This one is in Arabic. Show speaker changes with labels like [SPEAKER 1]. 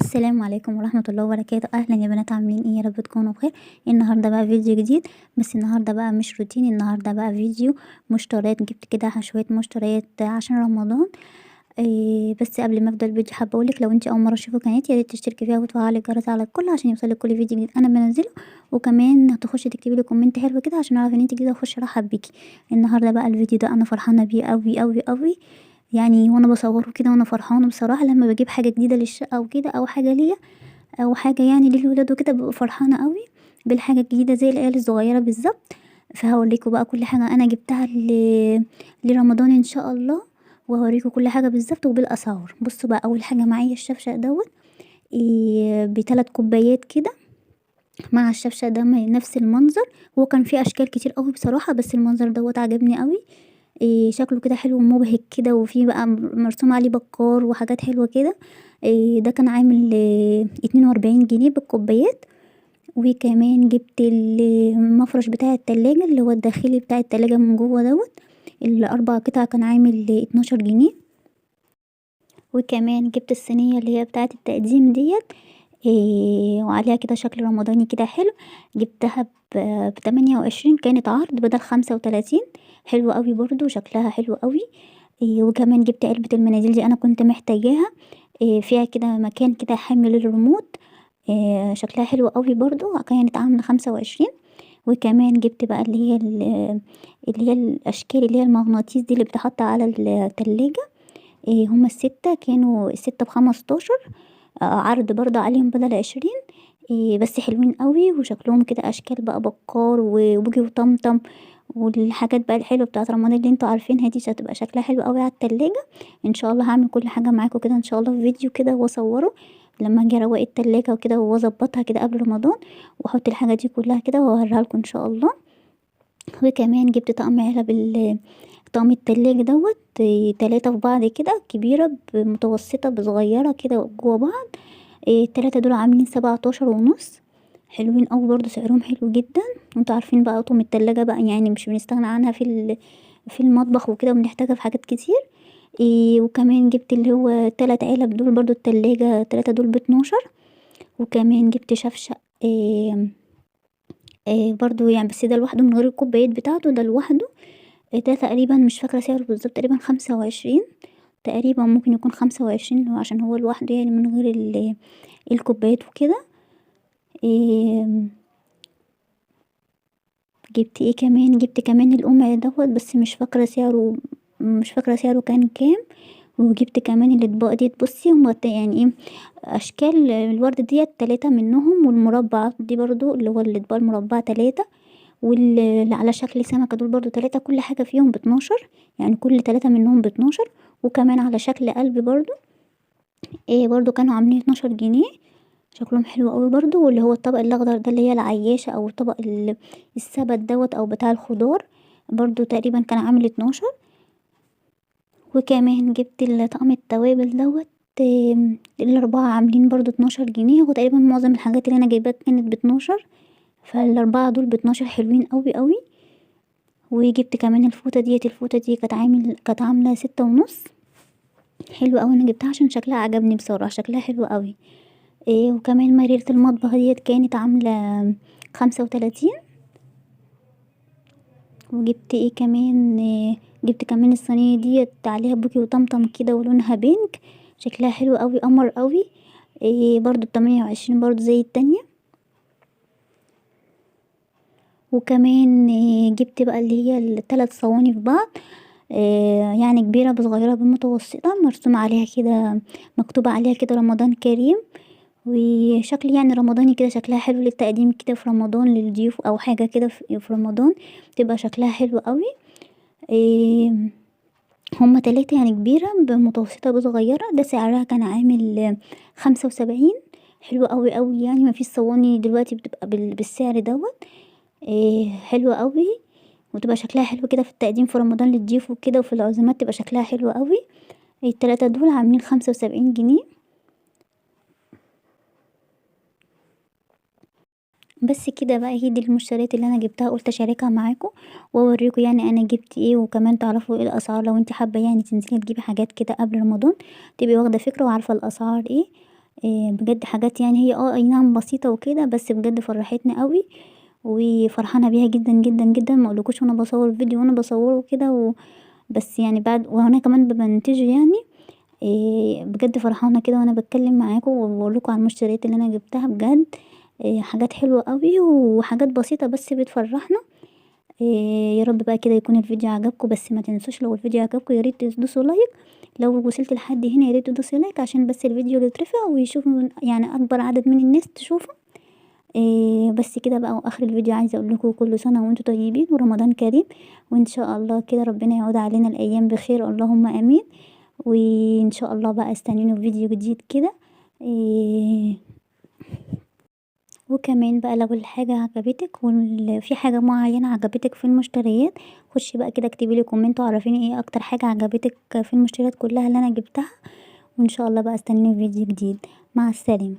[SPEAKER 1] السلام عليكم ورحمة الله وبركاته. اهلا يا بنات، عاملين ايه؟ يا رب تكونوا بخير. النهارده بقى فيديو جديد، بس النهارده بقى مش روتيني، النهارده بقى فيديو مشتريات. جبت كده شويه مشتريات عشان رمضان. بس قبل ما ابدا الفيديو حابه اقولك لو انت اول مره تشوفي قناتي يا ريت تشتركي فيها وتفعلي الجرس على الكل عشان يوصلك كل فيديو جديد انا بنزله، وكمان هتخشي تكتبي لي كومنت حلو كده عشان اعرف ان انت جديده واخش ارحب بيكي. النهارده بقى الفيديو ده انا فرحانه بيه قوي قوي قوي، يعني وانا بصوره كده وانا فرحانه بصراحه. لما بجيب حاجه جديده للشقه وكده او حاجه ليا او حاجه يعني للولاد وكده ببقى فرحانه قوي بالحاجه الجديده زي العيال الصغيره بالظبط. فهوريكم بقى كل حاجه انا جبتها لرمضان ان شاء الله، وهوريكم كل حاجه بالظبط وبالاسعار. بصوا بقى، اول حاجه معايا الشفشق دوت ب3 كوبايات كده مع الشفشق ده نفس المنظر. هو كان فيه اشكال كتير قوي بصراحه، بس المنظر دوت عجبني قوي. شكله كده حلو ومبهج كده، وفيه بقى مرسوم عليه بكار وحاجات حلوه كده. ده كان عامل 42 جنيه بالكوبايات. وكمان جبت المفرش بتاع التلاجة اللي هو الداخلي بتاع التلاجة من جوه دوت، ال4 قطع كان عامل 12 جنيه. وكمان جبت الصينية اللي هي بتاعة التقديم ديت، وعليها كده شكل رمضاني كده حلو. جبتها ب28، كانت عرض بدل 35. حلو قوي برضو، شكلها حلو قوي. وكمان جبت علبة المناديل دي انا كنت محتاجاها. فيها كده مكان كده حامل الريموت. شكلها حلو قوي برضو، كانت عاملة 25. وكمان جبت بقى اللي هي الاشكال اللي هي المغناطيس دي اللي بتحط على التلاجة. هما الستة، كانوا الستة ب15. عرض برضه عليهم بدل 20. بس حلوين قوي وشكلهم كده اشكال بقى بكار وبوجي وطمطم والحاجات بقى الحلوه بتاعت رمضان اللي انتوا عارفينها دي، هتبقى شكلها حلو قوي على التلاجة. ان شاء الله هعمل كل حاجه معاكم كده ان شاء الله في فيديو كده واصوره لما اجي اروق التلاجة وكده واظبطها كده قبل رمضان، واحط الحاجات دي كلها كده واوريها لكم ان شاء الله. وكمان جبت طقم علب طقم التلاجة دوت 3 في بعض كده، كبيرة بمتوسطة بصغيرة كده جوا بعض. ال3 دول عاملين 17 ونص. حلوين اوي برضو، سعرهم حلو جدا. وانتوا عارفين بقى اطقم التلاجة بقى يعني مش بنستغنى عنها في المطبخ وكده، وبنحتاجها في حاجات كتير. وكمان جبت اللي هو 3 علب دول برضو التلاجة 3 دول ب12. وكمان جبت شفشق برضو يعني، بس ده لوحده من غير الكوبايات بتاعته، ده لوحده. ده تقريبا مش فاكرة سعره بالظبط، تقريبا 25 تقريبا، ممكن يكون 25 عشان هو لوحده يعني من غير الكوبايات وكده. جبت ايه كمان، جبت كمان القمع دوت، بس مش فاكرة سعره كان كام. وجبت كمان الاطباق ديت. بصي هما يعني ايه اشكال الورد ديت 3 منهم، والمربع دي برضو اللي هو الاطباق المربع 3، واللي على شكل سمكة دول برضو 3. كل حاجة فيهم ب12، يعني كل 3 منهم ب12. وكمان على شكل قلب برضو برضو كانوا عاملين 12 جنيه. شكلهم حلو قوي برضو. واللي هو الطبق الاخضر ده اللي هي العياشة او طبق السبت دوت او بتاع الخضار، برضو تقريبا كان عامل 12. وكمان جبت طقم التوابل دوت ال4 عاملين برضو 12 جنيه. هو تقريبا معظم الحاجات اللي انا جايباها كانت ب12، فال4 دول ب12 حلوين قوي قوي. وجبت كمان الفوطة دي كانت عاملة 6 ونص. حلو قوي، انا جبتها عشان شكلها عجبني بصراحة، شكلها حلو قوي. وكمان مريرة المطبخ ديت كانت عاملة 35. وجبت ايه كمان، جبت كمان الصينية ديت عليها بوكي وطمطم كده ولونها بينك، شكلها حلو قوي قمر قوي. برضو ب28 برضو زي التانية. وكمان جبت بقى اللي هي ال3 صواني في بعض، يعني كبيرة بصغيرة بمتوسطة، مرسوم عليها كده، مكتوب عليها كده رمضان كريم. وشكل يعني رمضاني كده، شكلها حلو للتقديم كده في رمضان للضيوف او حاجة كده في رمضان، تبقى شكلها حلو قوي. إيه هما 3 يعني، كبيرة بمتوسطة بصغيرة. ده سعرها كان عامل 75. حلو قوي قوي يعني، مفيش صواني دلوقتي بتبقى بالسعر دوت. حلوة قوي، وتبقى شكلها حلو كده في التقديم في رمضان للضيوف وكده، وفي العزومات تبقى شكلها حلو قوي. ال3 دول عاملين 75 جنيه. بس كده بقى، هي دي المشتريات اللي انا جبتها، قلت اشاركها معاكم واوريكم يعني انا جبت ايه، وكمان تعرفوا ايه الاسعار لو انت حابه يعني تنزلي تجيبي حاجات كده قبل رمضان، تبقي واخده فكره وعارفه الاسعار ايه. بجد حاجات يعني هي اي نعم بسيطة وكده، بس بجد فرحتني اوي وفرحانة بيها جدًا، جدًا، جدًا، ما اقولكوش وانا باصور الفيديو وانا باصوره كده بس يعني بعد وانا كمان بامنتجه يعني. بجد فرحانة كده وانا باتكلم معاكم وباقول على المشتريات اللي انا جبتها بجد. حاجات حلوة اوي وحاجات بسيطة بس بتفرحنا. يا رب بقى كده يكون الفيديو عجبكم، بس ما تنسوش لو الفيديو عجبكم يا ريت تدوسوا لايك. لو وصلت لحد هنا يا ريت تدوسوا لايك عشان بس الفيديو يترفع ويشوفوا يعني اكبر عدد من الناس تشوفه. بس كده بقى، واخر الفيديو عايزة اقول لكم كل سنة وانتم طيبين ورمضان كريم، وان شاء الله كده ربنا يعود علينا الايام بخير اللهم امين. وان شاء الله بقى استنوني في فيديو جديد كده. آآ وكمان بقى لو الحاجة عجبتِك في حاجة معينة عجبتِك في المشتريات، خشي بقى كده اكتبي لي كومنت وعرّفيني ايه اكتر حاجة عجبتِك في المشتريات كلها اللي انا جبتها، وإن شاء الله بقى استنوني في فيديو جديد. مع السلامة.